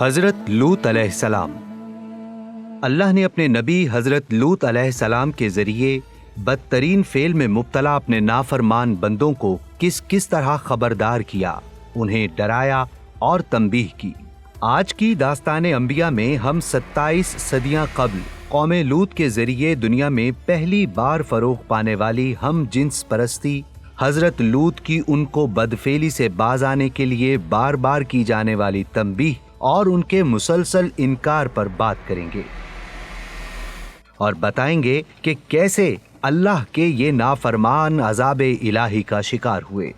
حضرت لوط علیہ السلام۔ اللہ نے اپنے نبی حضرت لوط علیہ السلام کے ذریعے بدترین فعل میں مبتلا اپنے نافرمان بندوں کو کس کس طرح خبردار کیا، انہیں ڈرایا اور تنبیہ کی۔ آج کی داستان انبیاء میں ہم 27 صدیاں قبل قوم لوط کے ذریعے دنیا میں پہلی بار فروغ پانے والی ہم جنس پرستی حضرت لوط کی ان کو بدفعلی سے باز آنے کے لیے بار بار کی جانے والی تنبیہ اور ان کے مسلسل انکار پر بات کریں گے، اور بتائیں گے کہ کیسے اللہ کے یہ نافرمان عذاب الہی کا شکار ہوئے۔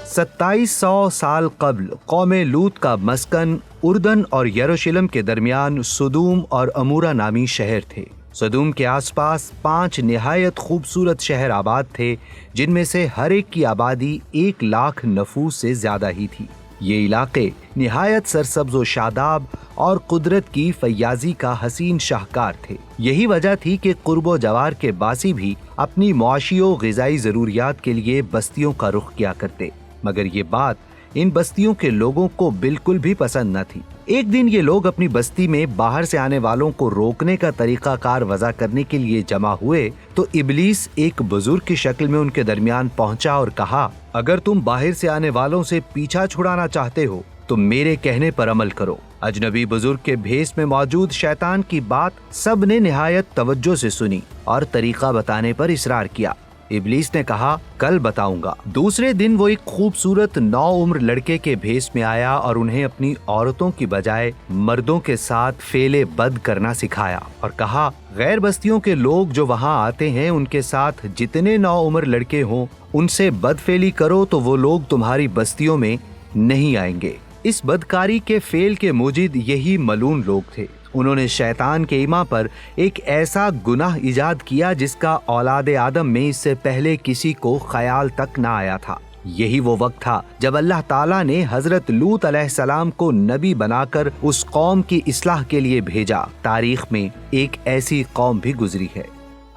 2700 سال قبل قوم لوط کا مسکن اردن اور یروشلم کے درمیان سدوم اور عمورہ نامی شہر تھے۔ سدوم کے آس پاس 5 نہایت خوبصورت شہر آباد تھے، جن میں سے ہر ایک کی آبادی 1 لاکھ نفوس سے زیادہ ہی تھی۔ یہ علاقے نہایت سرسبز و شاداب اور قدرت کی فیاضی کا حسین شاہکار تھے۔ یہی وجہ تھی کہ قرب و جوار کے باسی بھی اپنی معاشی و غذائی ضروریات کے لیے بستیوں کا رخ کیا کرتے، مگر یہ بات ان بستیوں کے لوگوں کو بالکل بھی پسند نہ تھی۔ ایک دن یہ لوگ اپنی بستی میں باہر سے آنے والوں کو روکنے کا طریقہ کار وضع کرنے کے لیے جمع ہوئے تو ابلیس ایک بزرگ کی شکل میں ان کے درمیان پہنچا اور کہا، اگر تم باہر سے آنے والوں سے پیچھا چھڑانا چاہتے ہو تو میرے کہنے پر عمل کرو۔ اجنبی بزرگ کے بھیس میں موجود شیطان کی بات سب نے نہایت توجہ سے سنی اور طریقہ بتانے پر اصرار کیا۔ ابلیس نے کہا، کل بتاؤں گا۔ دوسرے دن وہ ایک خوبصورت نوعمر لڑکے کے بھیس میں آیا اور انہیں اپنی عورتوں کی بجائے مردوں کے ساتھ فعل بد کرنا سکھایا اور کہا، غیر بستیوں کے لوگ جو وہاں آتے ہیں ان کے ساتھ جتنے نوعمر لڑکے ہوں ان سے بدفعلی کرو تو وہ لوگ تمہاری بستیوں میں نہیں آئیں گے۔ اس بدکاری کے فعل کے موجد یہی ملعون لوگ تھے۔ انہوں نے شیطان کے ایما پر ایک ایسا گناہ ایجاد کیا جس کا اولاد آدم میں اس سے پہلے کسی کو خیال تک نہ آیا تھا۔ یہی وہ وقت تھا جب اللہ تعالیٰ نے حضرت لوط علیہ السلام کو نبی بنا کر اس قوم کی اصلاح کے لیے بھیجا۔ تاریخ میں ایک ایسی قوم بھی گزری ہے۔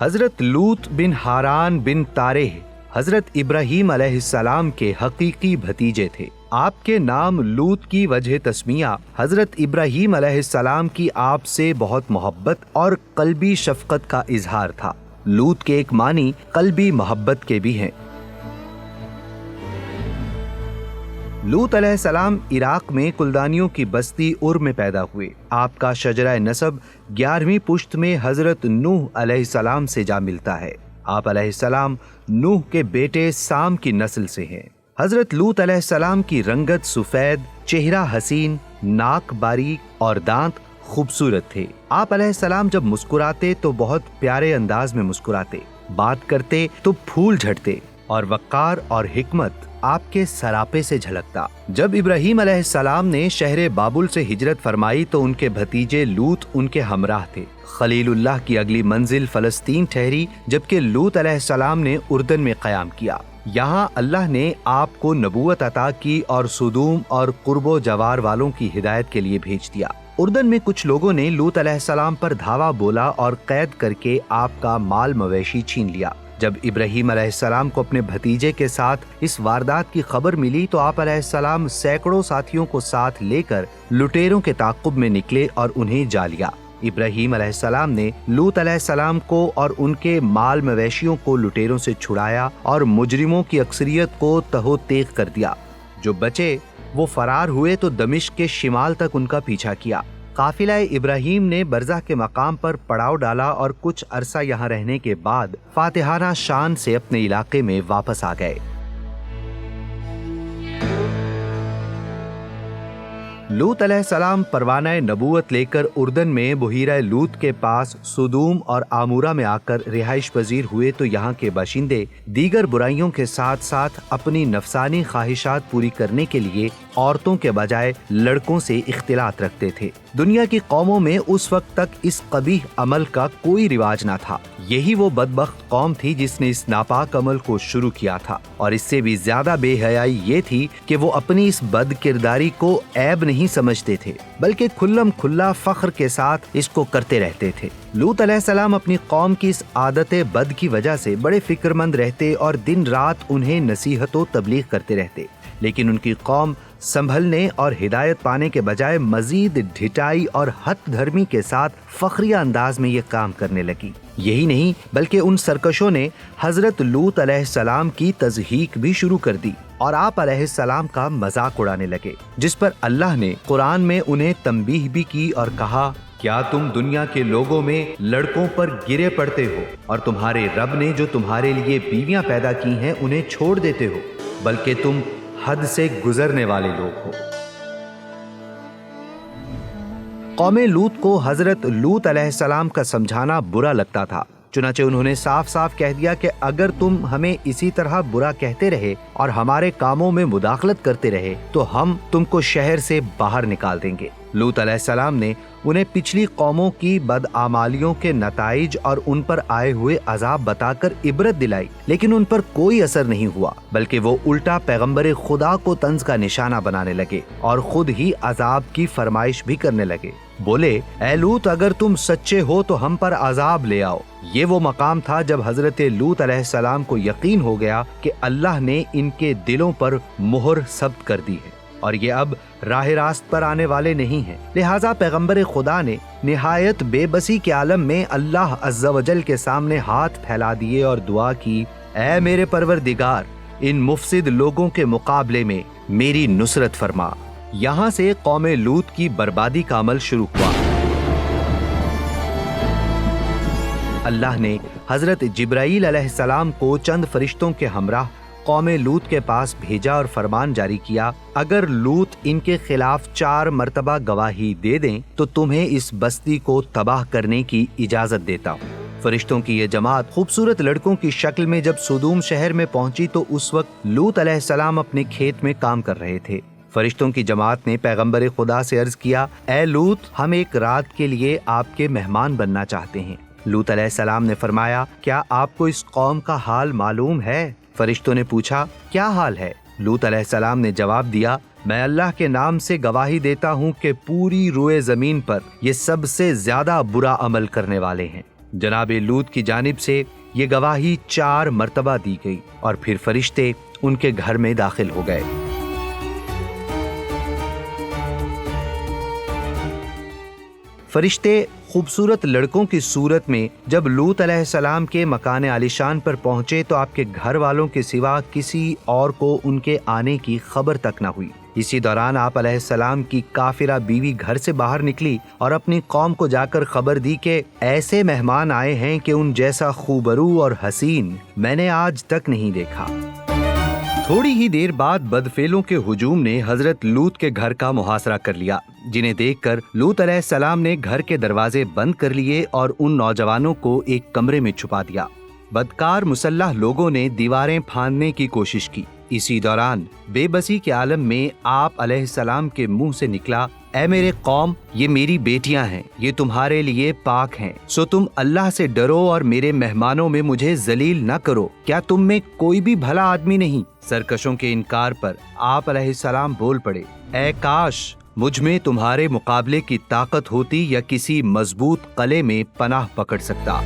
حضرت لوط بن حاران بن تارح حضرت ابراہیم علیہ السلام کے حقیقی بھتیجے تھے۔ آپ کے نام لوط کی وجہ تسمیہ حضرت ابراہیم علیہ السلام کی آپ سے بہت محبت اور قلبی شفقت کا اظہار تھا۔ لوط کے ایک معنی قلبی محبت کے بھی ہیں۔ لوط علیہ السلام عراق میں کلدانیوں کی بستی ار میں پیدا ہوئے۔ آپ کا شجرہ نسب 11ویں پشت میں حضرت نوح علیہ السلام سے جا ملتا ہے۔ آپ علیہ السلام نوح کے بیٹے سام کی نسل سے ہیں۔ حضرت لوط علیہ السلام کی رنگت سفید، چہرہ حسین، ناک باریک اور دانت خوبصورت تھے۔ آپ علیہ السلام جب مسکراتے تو بہت پیارے انداز میں مسکراتے، بات کرتے تو پھول جھڑتے اور وقار اور حکمت آپ کے سراپے سے جھلکتا۔ جب ابراہیم علیہ السلام نے شہر بابل سے ہجرت فرمائی تو ان کے بھتیجے لوط ان کے ہمراہ تھے۔ خلیل اللہ کی اگلی منزل فلسطین ٹھہری، جبکہ لوط علیہ السلام نے اردن میں قیام کیا۔ یہاں اللہ نے آپ کو نبوت عطا کی اور سدوم اور قرب و جوار والوں کی ہدایت کے لیے بھیج دیا۔ اردن میں کچھ لوگوں نے لوط علیہ السلام پر دھاوا بولا اور قید کر کے آپ کا مال مویشی چھین لیا۔ جب ابراہیم علیہ السلام کو اپنے بھتیجے کے ساتھ اس واردات کی خبر ملی تو آپ علیہ السلام سینکڑوں ساتھیوں کو ساتھ لے کر لٹیروں کے تعاقب میں نکلے اور انہیں جا لیا۔ ابراہیم علیہ السلام نے لوط علیہ السلام کو اور ان کے مال مویشیوں کو لٹیروں سے چھڑایا اور مجرموں کی اکثریت کو تہو تیغ کر دیا۔ جو بچے وہ فرار ہوئے تو دمشق کے شمال تک ان کا پیچھا کیا۔ قافلہ ابراہیم نے برزہ کے مقام پر پڑاؤ ڈالا اور کچھ عرصہ یہاں رہنے کے بعد فاتحانہ شان سے اپنے علاقے میں واپس آ گئے۔ لوط علیہ السلام پروانہ نبوت لے کر اردن میں بحیرہ لوط کے پاس سدوم اور عمورہ میں آ کر رہائش پذیر ہوئے تو یہاں کے باشندے دیگر برائیوں کے ساتھ ساتھ اپنی نفسانی خواہشات پوری کرنے کے لیے عورتوں کے بجائے لڑکوں سے اختلاط رکھتے تھے۔ دنیا کی قوموں میں اس وقت تک اس قبیح عمل کا کوئی رواج نہ تھا۔ یہی وہ بدبخت قوم تھی جس نے اس ناپاک عمل کو شروع کیا تھا، اور اس سے بھی زیادہ بے حیائی یہ تھی کہ وہ اپنی اس بد کرداری کو عیب نہیں سمجھتے تھے، بلکہ کھلم کھلا فخر کے ساتھ اس کو کرتے رہتے تھے۔ لوط علیہ السلام اپنی قوم کی اس عادت بد کی وجہ سے بڑے فکر مند رہتے اور دن رات انہیں نصیحت و تبلیغ کرتے رہتے، لیکن ان کی قوم سنبھلنے اور ہدایت پانے کے بجائے مزید ڈھٹائی اور ہت دھرمی کے ساتھ فخریہ انداز میں یہ کام کرنے لگی۔ یہی نہیں بلکہ ان سرکشوں نے حضرت لوط علیہ السلام کی تضحیک بھی شروع کر دی اور آپ علیہ السلام کا مذاق اڑانے لگے، جس پر اللہ نے قرآن میں انہیں تنبیہ بھی کی اور کہا، کیا تم دنیا کے لوگوں میں لڑکوں پر گرے پڑتے ہو اور تمہارے رب نے جو تمہارے لیے بیویاں پیدا کی ہیں انہیں چھوڑ دیتے ہو، بلکہ تم حد سے گزرنے والے لوگ ہو۔ قوم لوط کو حضرت لوط علیہ السلام کا سمجھانا برا لگتا تھا، چنانچہ انہوں نے صاف صاف کہہ دیا کہ اگر تم ہمیں اسی طرح برا کہتے رہے اور ہمارے کاموں میں مداخلت کرتے رہے تو ہم تم کو شہر سے باہر نکال دیں گے۔ لوط علیہ السلام نے انہیں پچھلی قوموں کی بدعمالیوں کے نتائج اور ان پر آئے ہوئے عذاب بتا کر عبرت دلائی، لیکن ان پر کوئی اثر نہیں ہوا، بلکہ وہ الٹا پیغمبر خدا کو طنز کا نشانہ بنانے لگے اور خود ہی عذاب کی فرمائش بھی کرنے لگے۔ بولے، اے لوط، اگر تم سچے ہو تو ہم پر عذاب لے آؤ۔ یہ وہ مقام تھا جب حضرت لوط علیہ السلام کو یقین ہو گیا کہ اللہ نے ان کے دلوں پر مہر ثبت کر دی ہے اور یہ اب راہ راست پر آنے والے نہیں ہیں، لہٰذا پیغمبر خدا نے نہایت بے بسی کے عالم میں اللہ عز و جل کے سامنے ہاتھ پھیلا دیے اور دعا کی، اے میرے پروردگار، ان مفسد لوگوں کے مقابلے میں میری نصرت فرما۔ یہاں سے قوم لوط کی بربادی کا عمل شروع ہوا۔ اللہ نے حضرت جبرائیل علیہ السلام کو چند فرشتوں کے ہمراہ قوم لوط کے پاس بھیجا اور فرمان جاری کیا، اگر لوط ان کے خلاف 4 مرتبہ گواہی دے دیں تو تمہیں اس بستی کو تباہ کرنے کی اجازت دیتا ہوں۔ فرشتوں کی یہ جماعت خوبصورت لڑکوں کی شکل میں جب سدوم شہر میں پہنچی تو اس وقت لوط علیہ السلام اپنے کھیت میں کام کر رہے تھے۔ فرشتوں کی جماعت نے پیغمبر خدا سے عرض کیا، اے لوط، ہم ایک رات کے لیے آپ کے مہمان بننا چاہتے ہیں۔ لوط علیہ السلام نے فرمایا، کیا آپ کو اس قوم کا حال معلوم ہے؟ فرشتوں نے پوچھا، کیا حال ہے؟ لوط علیہ السلام نے جواب دیا، میں اللہ کے نام سے گواہی دیتا ہوں کہ پوری روئے زمین پر یہ سب سے زیادہ برا عمل کرنے والے ہیں۔ جناب لوط کی جانب سے یہ گواہی 4 مرتبہ دی گئی اور پھر فرشتے ان کے گھر میں داخل ہو گئے۔ فرشتے خوبصورت لڑکوں کی صورت میں جب لوط علیہ السلام کے مکان عالیشان پر پہنچے تو آپ کے گھر والوں کے سوا کسی اور کو ان کے آنے کی خبر تک نہ ہوئی۔ اسی دوران آپ علیہ السلام کی کافرہ بیوی گھر سے باہر نکلی اور اپنی قوم کو جا کر خبر دی کہ ایسے مہمان آئے ہیں کہ ان جیسا خوبرو اور حسین میں نے آج تک نہیں دیکھا۔ تھوڑی ہی دیر بعد بدفعلوں کے ہجوم نے حضرت لوط کے گھر کا محاصرہ کر لیا، جنہیں دیکھ کر لوط علیہ السلام نے گھر کے دروازے بند کر لیے اور ان نوجوانوں کو ایک کمرے میں چھپا دیا۔ بدکار مسلح لوگوں نے دیواریں پھاندنے کی کوشش کی۔ اسی دوران بے بسی کے عالم میں آپ علیہ السلام کے منہ سے نکلا، اے میرے قوم، یہ میری بیٹیاں ہیں، یہ تمہارے لیے پاک ہیں، سو تم اللہ سے ڈرو اور میرے مہمانوں میں مجھے ذلیل نہ کرو۔ کیا تم میں کوئی بھی بھلا آدمی نہیں؟ سرکشوں کے انکار پر آپ علیہ السلام بول پڑے، اے کاش مجھ میں تمہارے مقابلے کی طاقت ہوتی یا کسی مضبوط قلعے میں پناہ پکڑ سکتا۔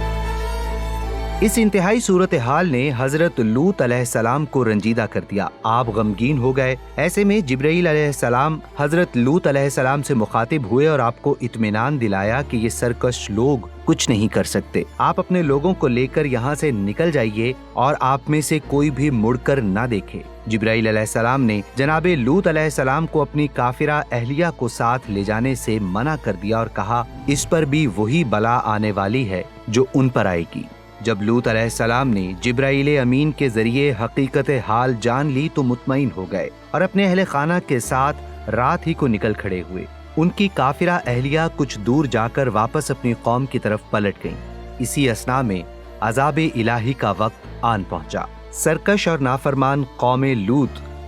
اس انتہائی صورتحال نے حضرت لوط علیہ السلام کو رنجیدہ کر دیا۔ آپ غمگین ہو گئے۔ ایسے میں جبرائیل علیہ السلام حضرت لوط علیہ السلام سے مخاطب ہوئے اور آپ کو اطمینان دلایا کہ یہ سرکش لوگ کچھ نہیں کر سکتے، آپ اپنے لوگوں کو لے کر یہاں سے نکل جائیے اور آپ میں سے کوئی بھی مڑ کر نہ دیکھے۔ جبرائیل علیہ السلام نے جناب لوط علیہ السلام کو اپنی کافرہ اہلیہ کو ساتھ لے جانے سے منع کر دیا اور کہا، اس پر بھی وہی بلا آنے والی ہے جو ان پر آئے گی۔ جب لوط علیہ السلام نے جبرائیل امین کے ذریعے حقیقت حال جان لی تو مطمئن ہو گئے اور اپنے اہل خانہ کے ساتھ رات ہی کو نکل کھڑے ہوئے۔ ان کی کافرہ اہلیہ کچھ دور جا کر واپس اپنی قوم کی طرف پلٹ گئیں۔ اسی اثنا میں عذاب الہی کا وقت آن پہنچا۔ سرکش اور نافرمان قوم لوط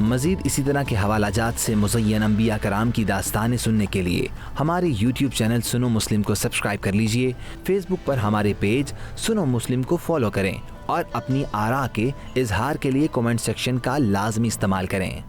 مزید اسی طرح کے حوالہ جات سے مزین انبیاء کرام کی داستانیں سننے کے لیے ہمارے یوٹیوب چینل سنو مسلم کو سبسکرائب کر لیجئے، فیس بک پر ہمارے پیج سنو مسلم کو فالو کریں اور اپنی آراء کے اظہار کے لیے کمنٹ سیکشن کا لازمی استعمال کریں۔